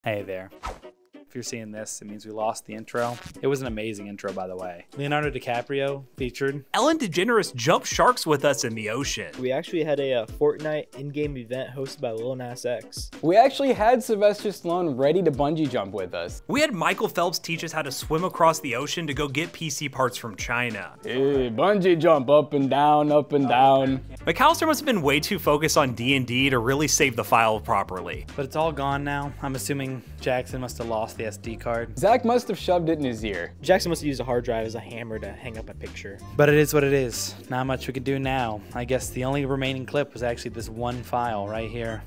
Hey there. If you're seeing this, it means we lost the intro. It was an amazing intro, by the way. Leonardo DiCaprio featured. Ellen DeGeneres jumped sharks with us in the ocean. We actually had a Fortnite in-game event hosted by Lil Nas X. We actually had Sylvester Stallone ready to bungee jump with us. We had Michael Phelps teach us how to swim across the ocean to go get PC parts from China. Hey, bungee jump up and down, up and down. McAllister must have been way too focused on D&D to really save the file properly. But it's all gone now. I'm assuming Jackson must have lost the SD card. Zach must have shoved it in his ear. Jackson must have used a hard drive as a hammer to hang up a picture. But it is what it is. Not much we can do now. I guess the only remaining clip was actually this one file right here.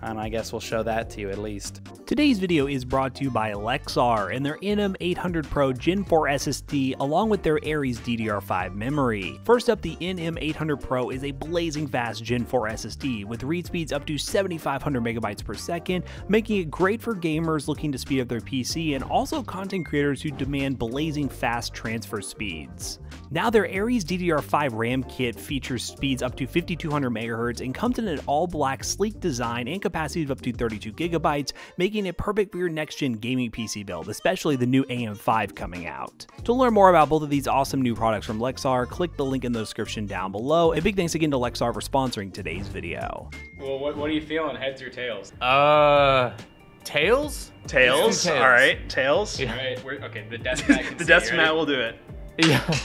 And I guess we'll show that to you at least. Today's video is brought to you by Lexar and their NM800 Pro Gen 4 SSD along with their Aries DDR5 memory. First up, the NM800 Pro is a blazing fast Gen 4 SSD with read speeds up to 7,500 megabytes per second, making it great for gamers looking to speed up their PC and also content creators who demand blazing fast transfer speeds. Now their Aries DDR5 RAM kit features speeds up to 5200 MHz and comes in an all-black sleek design and capacity of up to 32 GB, making it perfect for your next-gen gaming PC build, especially the new AM5 coming out. To learn more about both of these awesome new products from Lexar, click the link in the description down below. A big thanks again to Lexar for sponsoring today's video. Well, what are you feeling, heads or tails? Tails? Tails. All right, tails. Yeah. All right, okay, the desk mat can The see, desk ready? mat will do it. Yeah.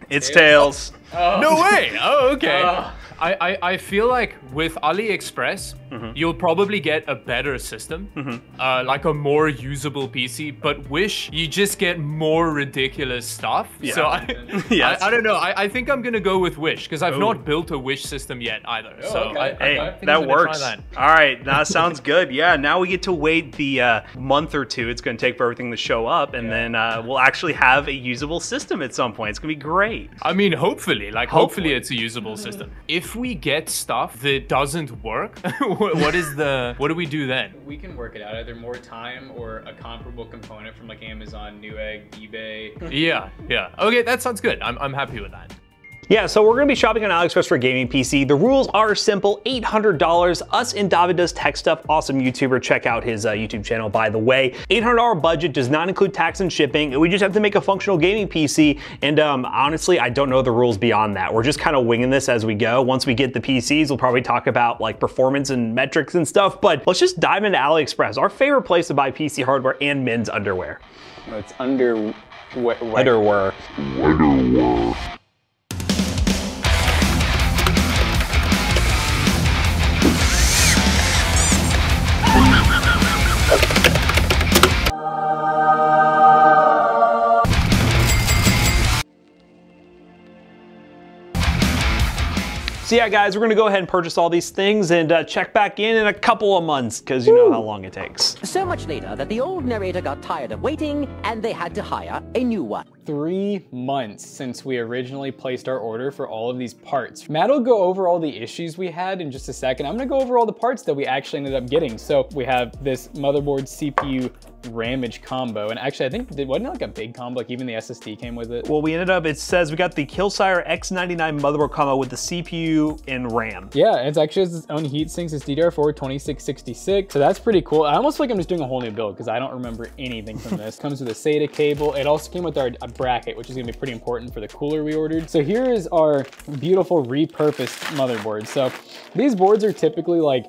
It's tails. Oh. No way! Oh, okay. Oh. I feel like with AliExpress, you'll probably get a better system, like a more usable PC. But Wish, you just get more ridiculous stuff. Yeah. So Yes. I don't know. I think I'm gonna go with Wish because I've not built a Wish system yet either. Oh, so okay. Hey, I think I'm that gonna try works. that. All right, that sounds good. Yeah, now we get to wait the month or two it's going to take for everything to show up, and then we'll actually have a usable system at some point. It's going to be great. I mean, hopefully it's a usable system. If we get stuff that doesn't work, what do we do then? We can work it out. Either more time or a comparable component from like Amazon, Newegg, eBay. Yeah. Okay, that sounds good. I'm happy with that. Yeah, so we're going to be shopping on AliExpress for a gaming PC. The rules are simple, $800. Us and David Does Tech Stuff, awesome YouTuber. Check out his YouTube channel, by the way. $800 budget does not include tax and shipping. We just have to make a functional gaming PC. And honestly, I don't know the rules beyond that. We're just kind of winging this as we go. Once we get the PCs, we'll probably talk about like performance and metrics and stuff. But let's just dive into AliExpress, our favorite place to buy PC hardware and men's underwear. It's underwear. So yeah, guys, we're gonna go ahead and purchase all these things and check back in a couple of months, because you know how long it takes. So much later that the old narrator got tired of waiting and they had to hire a new one. 3 months since we originally placed our order for all of these parts. Matt will go over all the issues we had in just a second. I'm gonna go over all the parts that we actually ended up getting. So we have this motherboard CPU ramage combo, and actually I think, wasn't it like a big combo, like even the SSD came with it? Well, we ended up, it says we got the Killsire X99 motherboard combo with the CPU and RAM. Yeah, it's actually has its own heat sinks. It's DDR4 2666, so that's pretty cool. I almost feel like I'm just doing a whole new build because I don't remember anything from this. Comes with a SATA cable. It also came with a bracket, which is gonna be pretty important for the cooler we ordered. So here is our beautiful repurposed motherboard. So these boards are typically like,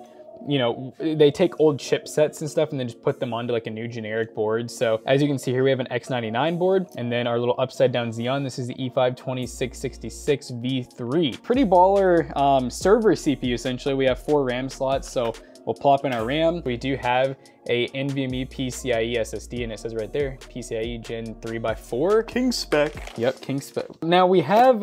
you know, they take old chipsets and stuff and then just put them onto like a new generic board. So as you can see here, we have an X99 board and then our little upside down Xeon. This is the E5 2666 V3. Pretty baller server CPU essentially. We have 4 RAM slots, so we'll plop in our RAM. We do have a NVMe PCIe SSD, and it says right there, PCIe Gen 3x4. King spec. Yep, king spec. Now we have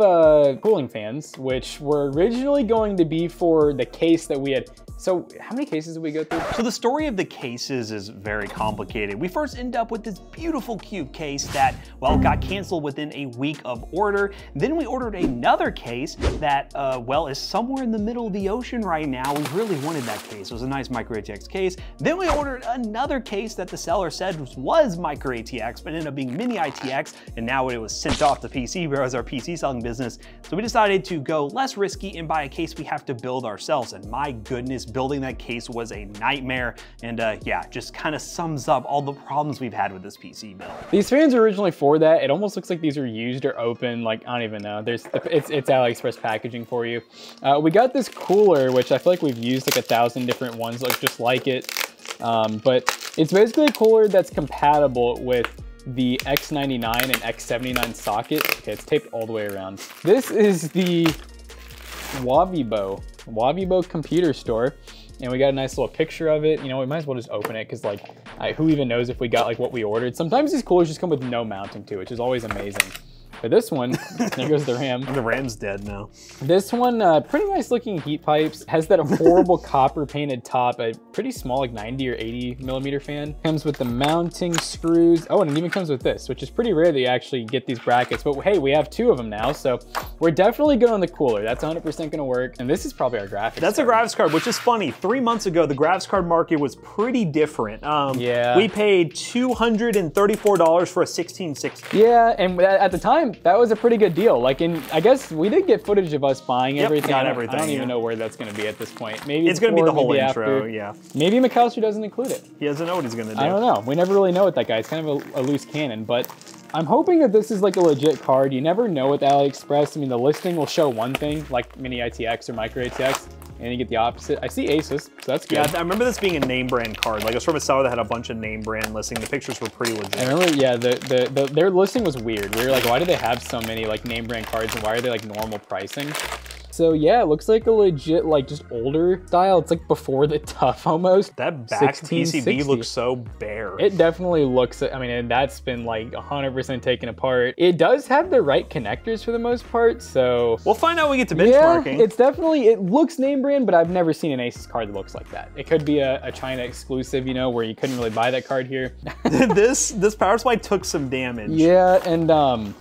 cooling fans, which were originally going to be for the case that we had. So how many cases did we go through? So the story of the cases is very complicated. We first end up with this beautiful cube case that, well, got canceled within a week of order. Then we ordered another case that, well, is somewhere in the middle of the ocean right now. We really wanted that case. It was a nice micro ATX case. Then we ordered another case that the seller said was micro ATX, but ended up being mini ITX, and now it was sent off to PC Bureau as our PC selling business. So we decided to go less risky and buy a case we have to build ourselves, and my goodness, building that case was a nightmare. And yeah, just kind of sums up all the problems we've had with this PC build. These fans are originally for that. It almost looks like these are used or open. Like, I don't even know. It's AliExpress packaging for you. We got this cooler, which I feel like we've used like 1,000 different ones, like just like it. But it's basically a cooler that's compatible with the X99 and X79 socket. Okay, it's taped all the way around. This is the Wavibo computer store. And we got a nice little picture of it. You know, we might as well just open it because like, who even knows if we got like what we ordered. Sometimes these coolers just come with no mounting to it, which is always amazing. But this one, there goes the RAM. The RAM's dead now. This one, pretty nice looking heat pipes. Has that horrible copper painted top, a pretty small like 90 or 80 millimeter fan. Comes with the mounting screws. Oh, and it even comes with this, which is pretty rare that you actually get these brackets. But hey, we have 2 of them now, so we're definitely good on the cooler. That's 100% gonna work. And this is probably our graphics That's card. a graphics card, which is funny. 3 months ago, the graphics card market was pretty different. Yeah. We paid $234 for a 1660. Yeah, and at the time, that was a pretty good deal. Like, I guess we did get footage of us buying everything. got I everything, don't even yeah. know where that's going to be at this point. Maybe It's going to be the before, whole maybe intro, after. yeah. Maybe McAllister doesn't include it. He doesn't know what he's going to do. I don't know. We never really know with that guy. It's kind of a loose cannon, but I'm hoping that this is like a legit card. You never know with AliExpress. I mean, the listing will show one thing, like Mini ITX or Micro ATX, and you get the opposite. I see Asus, so that's good. Yeah, I remember this being a name brand card. Like, it was from a seller that had a bunch of name brand listing. The pictures were pretty legit. I remember, yeah, their listing was weird. We were like, why do they have so many like name brand cards and why are they like normal pricing? So yeah, it looks like a legit, like just older style. It's like before the TUF almost. That back PCB 1660. looks so bare. It definitely looks, I mean, and that's been like 100% taken apart. It does have the right connectors for the most part, so. We'll find out when we get to Yeah, benchmarking. it's definitely, it looks name brand, but I've never seen an Asus card that looks like that. It could be a China exclusive, you know, where you couldn't really buy that card here. this power supply took some damage. Yeah, and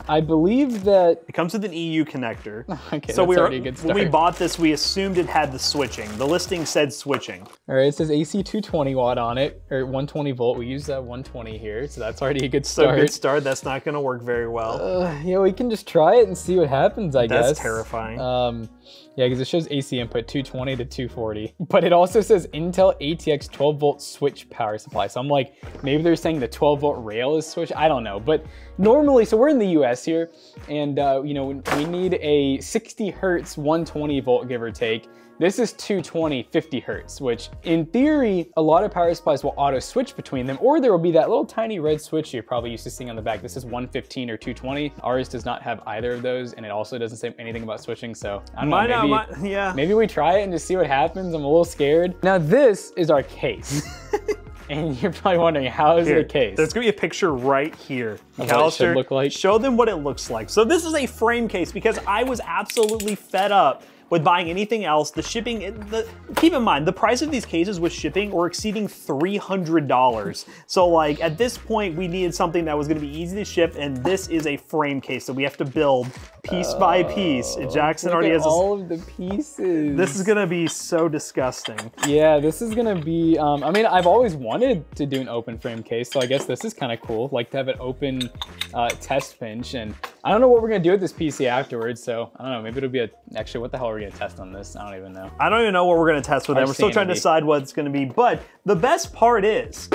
I believe that, It comes with an EU connector. okay, So that's already a good when we start. bought this, we assumed it had the switching. The listing said switching. All right, it says AC 220 watt on it, or 120 volt. We use that 120 here, so that's already a good So start. good start. That's not going to work very well. Yeah, we can just try it and see what happens, I guess. That's terrifying. Yeah, because it shows AC input 220 to 240, but it also says Intel ATX 12 volt switch power supply. So I'm like, maybe they're saying the 12 volt rail is switch. I don't know, but normally, so we're in the US here, and you know, we need a 60 hertz 120 volt give or take. This is 220 50 hertz, which in theory, a lot of power supplies will auto switch between them, or there will be that little tiny red switch you're probably used to seeing on the back. This is 115 or 220. Ours does not have either of those, and it also doesn't say anything about switching, so I don't know, yeah. maybe we try it and just see what happens. I'm a little scared. Now this is our case. And you're probably wondering, how is it a case? There's gonna be a picture right here. Of what it should look like. Show them what it looks like. So this is a frame case because I was absolutely fed up with buying anything else. The shipping, keep in mind, the price of these cases with shipping were exceeding $300. So like at this point, we needed something that was gonna be easy to ship, and this is a frame case that we have to build piece by piece. Jackson Look already at has all of the pieces. This is gonna be so disgusting. Yeah, this is gonna be, I mean, I've always wanted to do an open frame case, so I guess this is kind of cool, like to have an open test pinch, and I don't know what we're gonna do with this PC afterwards, so I don't know, maybe it'll be actually, what the hell are we gonna test on this? I don't even know. I don't even know what we're gonna test with it. We're still trying to decide what it's gonna be, but the best part is,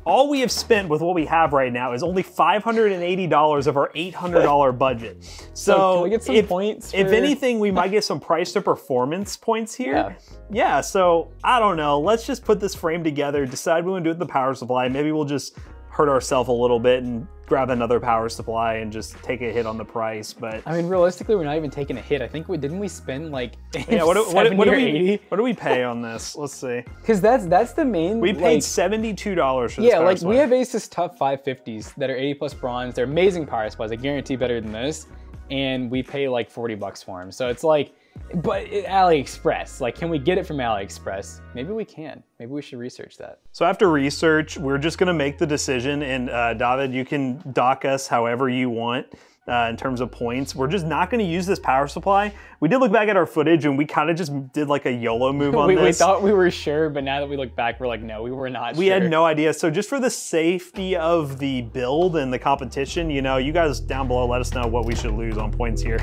all we have spent with what we have right now is only $580 of our $800 budget. So can we get some points? If for- anything, we might get some price to performance points here. Yeah, so I don't know. Let's just put this frame together, decide what we want to do with the power supply. Maybe we'll just hurt ourselves a little bit and grab another power supply and just take a hit on the price. But I mean, realistically, we're not even taking a hit. I think didn't we spend like yeah, what do 70 or 80? we pay on this? Let's see. Because that's the main. We paid $72 for this. Yeah, power like supply. we have Asus TUF 550s that are 80 plus bronze. They're amazing power supplies. I guarantee better than this. And we pay like 40 bucks for them. So it's like, but AliExpress, like, can we get it from AliExpress? Maybe we can. Maybe we should research that. So after research, we're just gonna make the decision, and David, you can dock us however you want in terms of points. We're just not gonna use this power supply. We did look back at our footage and we kind of just did like a YOLO move on this. We thought we were sure, but now that we look back, we're like, no, we were not We sure. had no idea. So just for the safety of the build and the competition, you know, you guys down below, let us know what we should lose on points here.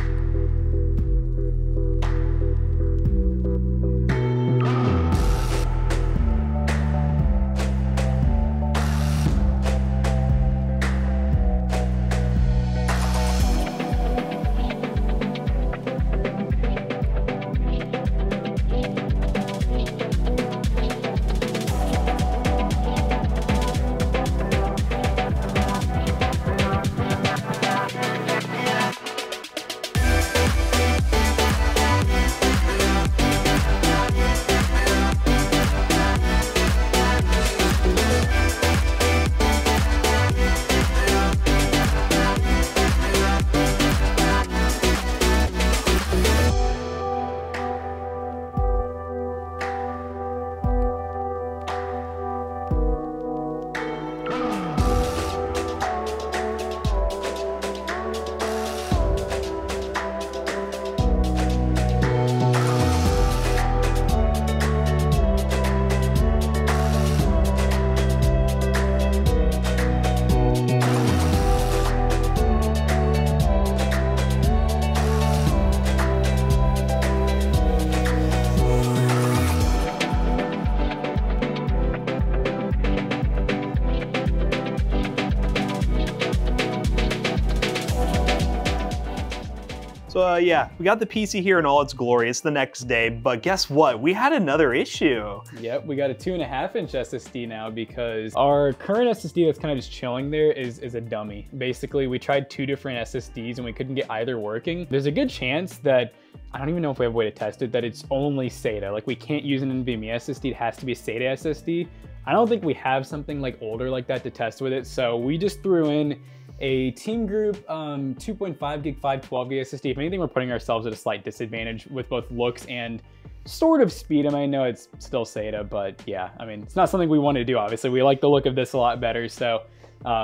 So yeah, we got the PC here in all its glory. It's the next day, but guess what? We had another issue. Yep, we got a 2.5-inch SSD now because our current SSD that's kind of just chilling there is a dummy. Basically, we tried 2 different SSDs and we couldn't get either working. There's a good chance that, I don't even know if we have a way to test it, that it's only SATA. Like we can't use an NVMe SSD, it has to be a SATA SSD. I don't think we have something like older like that to test with it, so we just threw in a Team Group 2.5 gig, 512 gig SSD. If anything, we're putting ourselves at a slight disadvantage with both looks and sort of speed. I mean, I know it's still SATA, but yeah, I mean, it's not something we want to do, obviously. We like the look of this a lot better, so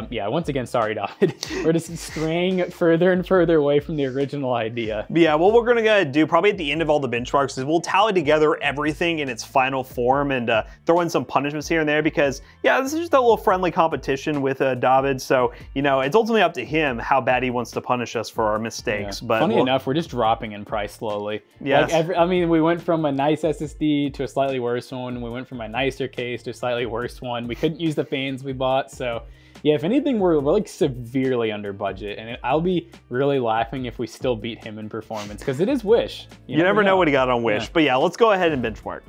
yeah, once again, sorry, David. We're just straying further and further away from the original idea. But yeah, what we're gonna do probably at the end of all the benchmarks is we'll tally together everything in its final form and throw in some punishments here and there because, yeah, this is just a little friendly competition with David. So, you know, it's ultimately up to him how bad he wants to punish us for our mistakes. Yeah. But funny enough, we're just dropping in price slowly. Yes. Like I mean, we went from a nice SSD to a slightly worse one. We went from a nicer case to a slightly worse one. We couldn't use the fans we bought, so yeah, if anything, we're like severely under budget, and I'll be really laughing if we still beat him in performance, because it is Wish. You never know what he got on Wish. Yeah. But yeah, let's go ahead and benchmark.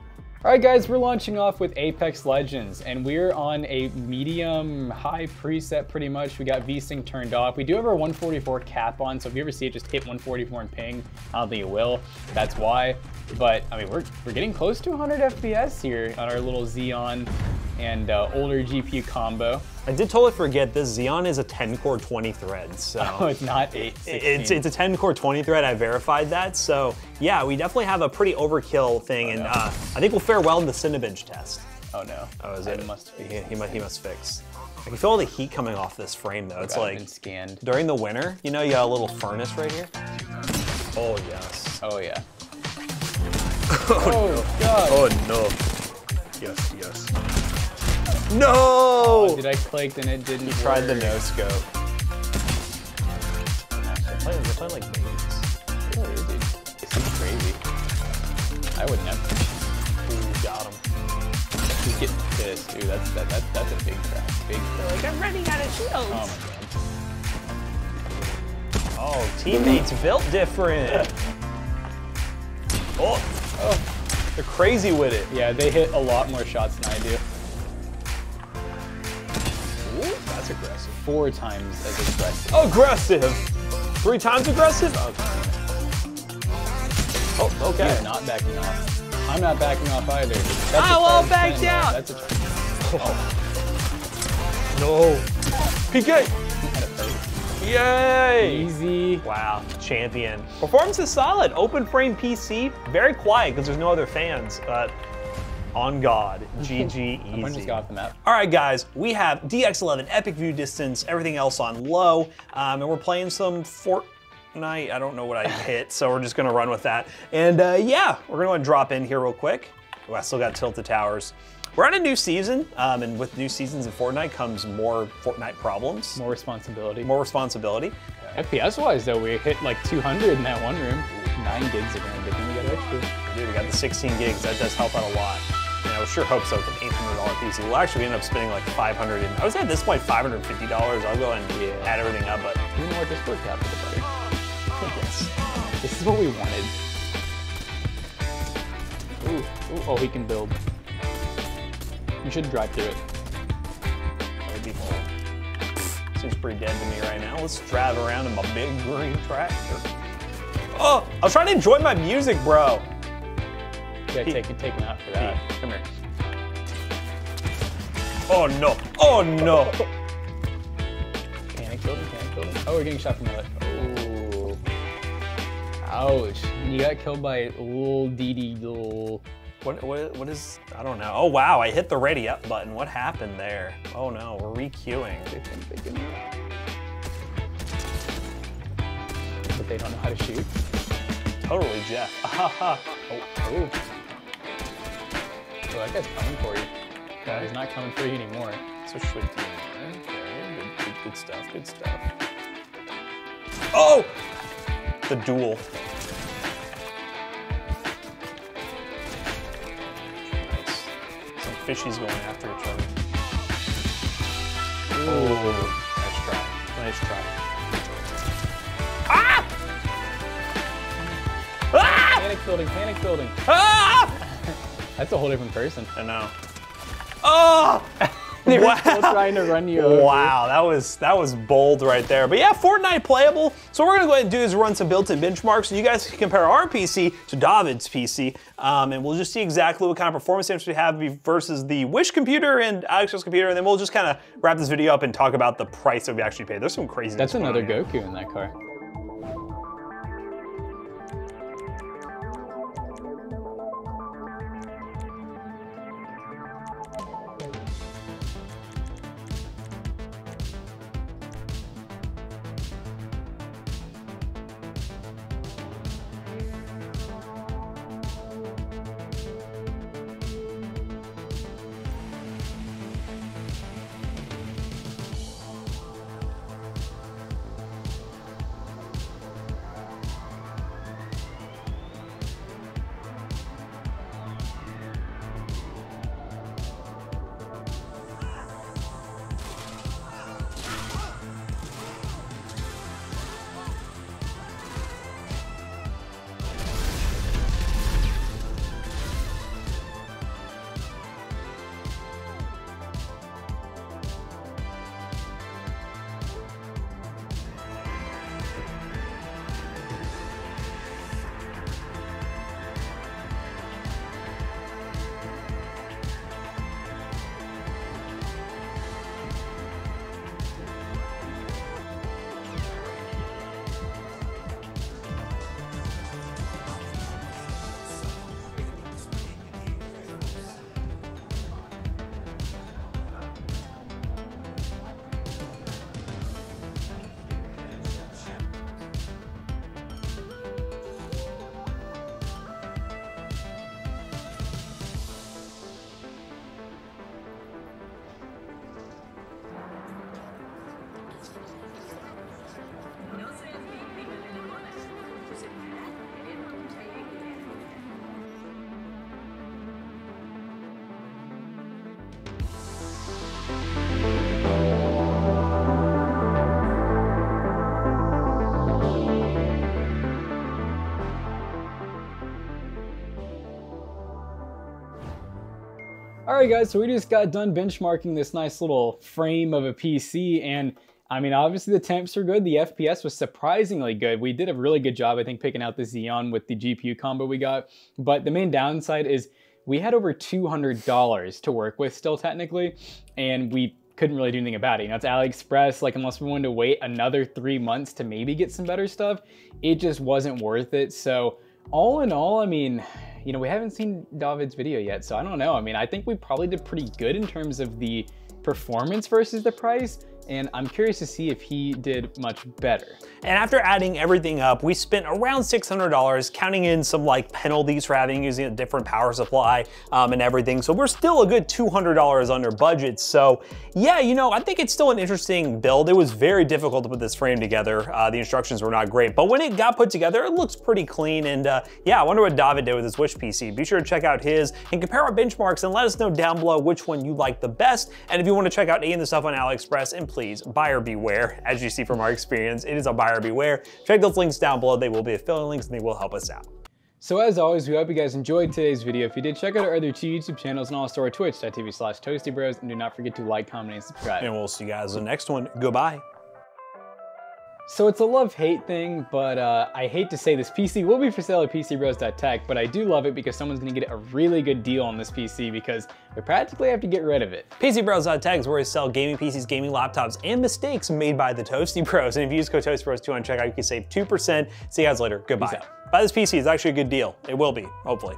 All right, guys, we're launching off with Apex Legends, and we're on a medium-high preset pretty much. We got VSync turned off. We do have our 144 cap on, so if you ever see it just hit 144 and ping, I don't think it will. That's why. But, I mean, we're getting close to 100 FPS here on our little Xeon and older GPU combo. I did totally forget this Xeon is a 10-core 20 thread, so. Oh, it's not 8, 16. It's a 10-core 20 thread, I verified that. So yeah, we definitely have a pretty overkill thing, and I think we'll fare well in the Cinebench test. Oh no. Oh, is it? Must be. He must fix. I can feel all the heat coming off this frame though. It's like, scanned. During the winter, you know, you got a little furnace right here. Oh yes. Oh yeah. Oh God. Oh no. Yes, yes. No! Oh, did I click and it didn't work? Tried the no scope. They're playing like babies. Really, dude. This is crazy. I would never. Ooh, got him. He's getting pissed. Ooh, that's a big crack. Big crack. Like, I'm running out of shields. Oh my God. Oh, teammates built different. Oh, they're crazy with it. Yeah, they hit a lot more shots than I do. Ooh, that's aggressive. 4 times as aggressive. Aggressive! 3 times aggressive? Oh, okay. He's not backing off. I'm not backing off either. That's I won't back down! That's a No. PK! Yay! Easy. Wow, champion. Performance is solid. Open frame PC, very quiet because there's no other fans. On God, GG easy. I just got off the map. All right, guys, we have DX11, epic view distance, everything else on low, and we're playing some Fortnite. I don't know what I hit, so we're just gonna run with that. And yeah, we're gonna drop in here real quick. Oh, I still got Tilted Towers. We're on a new season, and with new seasons in Fortnite comes more Fortnite problems. More responsibility. More responsibility. FPS-wise, though, we hit like 200 in that one room. 9 gigs of RAM, but then we got extra. Dude, we got the 16 gigs. That does help out a lot. And I sure hope so with an $800 PC. We'll actually end up spending like $500. I would say at this point, $550. I'll go and add everything up, but you know what? This worked out for the better. Yes. This is what we wanted. Ooh, oh, he can build. You should drive through it. That would be cool. Seems pretty dead to me right now. Let's drive around in my big green tractor. Oh, I was trying to enjoy my music, bro. Yeah, take him out for that. Come here. Oh no! Oh no! Can I kill him? Oh, we're getting shot from the left. Oh. Ouch. You got killed by little DD little. What is, I don't know. Oh wow, I hit the ready up button. What happened there? Oh no, we're re-queuing. But they don't know how to shoot. Totally, Jeff. Oh. Oh, that guy's coming for you. No, he's not coming for you anymore. Switch to a team. Okay, good stuff, good stuff. Oh! The duel. Nice. Some fishies going after each other. Ooh. Nice try. Nice try. Ah! Panic building, panic building. Ah! That's a whole different person. I know. Oh! They were still trying to run you over. Wow, that was bold right there. But yeah, Fortnite playable. So what we're gonna go ahead and do is run some built-in benchmarks so you guys can compare our PC to David's PC. And we'll just see exactly what kind of performance difference we have versus the Wish computer and AliExpress computer. And then we'll just kind of wrap this video up and talk about the price that we actually paid. There's some crazy. That's another Goku in that car. Alright guys, so we just got done benchmarking this nice little frame of a PC, and I mean obviously the temps are good, the FPS was surprisingly good. We did a really good job I think picking out the Xeon with the GPU combo we got, but the main downside is we had over $200 to work with still technically, and we couldn't really do anything about it. You know, it's AliExpress, like unless we wanted to wait another 3 months to maybe get some better stuff, it just wasn't worth it. So all in all, I mean, you know, we haven't seen David's video yet, so I don't know. I mean, I think we probably did pretty good in terms of the performance versus the price, and I'm curious to see if he did much better. And after adding everything up, we spent around $600, counting in some like penalties for using a different power supply and everything. So we're still a good $200 under budget. So yeah, you know, I think it's still an interesting build. It was very difficult to put this frame together. The instructions were not great, but when it got put together, it looks pretty clean. And yeah, I wonder what David did with his Wish PC. Be sure to check out his and compare our benchmarks and let us know down below which one you like the best. And if you want to check out any of the stuff on AliExpress, and please, buyer beware. As you see from our experience, it is a buyer beware. Check those links down below. They will be affiliate links and they will help us out. So as always, we hope you guys enjoyed today's video. If you did, check out our other 2 YouTube channels and also our twitch.tv/ToastyBros, and do not forget to like, comment, and subscribe. And we'll see you guys in the next one. Goodbye. So it's a love-hate thing, but I hate to say this PC will be for sale at PCBros.tech, but I do love it because someone's gonna get a really good deal on this PC because we practically have to get rid of it. PCBros.tech is where we sell gaming PCs, gaming laptops, and mistakes made by the Toasty Bros. And if you use code ToastyBros2 on checkout, you can save 2%. See you guys later. Goodbye. Buy this PC, it's actually a good deal. It will be, hopefully.